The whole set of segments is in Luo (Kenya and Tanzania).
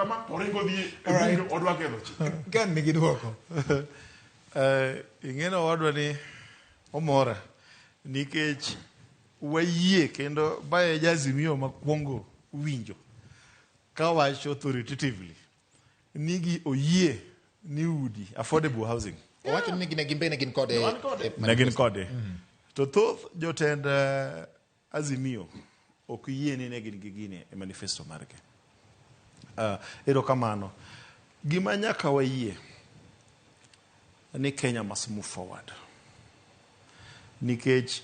kama oringo dhi e bunge odwa ketho chik. Kan nigi duoko. Ing'eno wadwa ni omora nikech wayie kendo bae jazimio makwongo winjo kawacho authoritatively nigi oyie ni udi affordable housing. Owacho ni gin kode. Ne gin kode. To thoth jotend Azimio ok yie ni ne gin gi gini e manifesto margi. Erokamano. Gima nyaka wayie ni Kenya must move forward. Nikech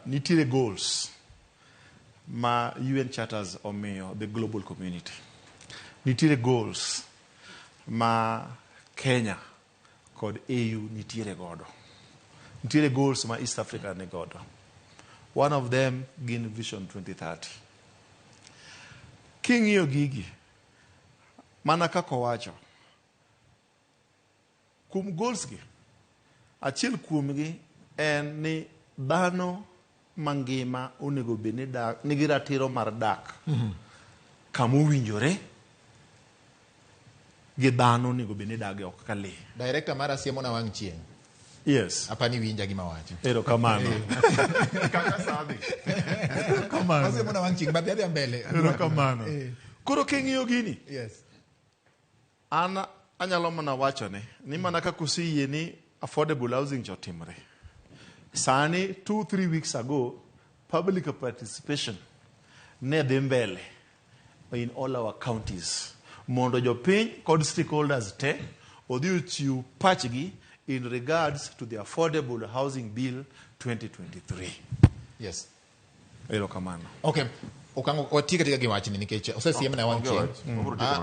nitiere goals ma UN charters omiyo the global community. Nitiere goals ma Kenya kod AU nitiere godo. Nitiere goals ma East Africa ni godo. One of them gin Vision 2030. King'iyo gigi, mana kako wacho, kum goals gi, achiel kuomgi en ni dhano mangima onego bed ni dak nigi ratiro mar dak kama owinjore gi dhano onego bed ni dage ok ka lee. Director mara siemo na wang' chieng'. Yes. Apani winja gima wacho. Erokamano. Kaka sabi. Erokamano. Siemo na wang' chieng' but adhi mbele. Erokamano. Koro king'iyo gini. Yes. An anyalo mana wachone ni mana kaka oseyie ni affordable housing chotimre. Sani 2-3 weeks ago, public participation ne dhi mbele in all our counties. Mondo jopiny kod stakeholders te odhi ochiw pachgi in regards to the Affordable Housing Bill 2023. Yes. Erokamano. Okay. Okango otika gima wachni nikech osesiem na wang' chieng'.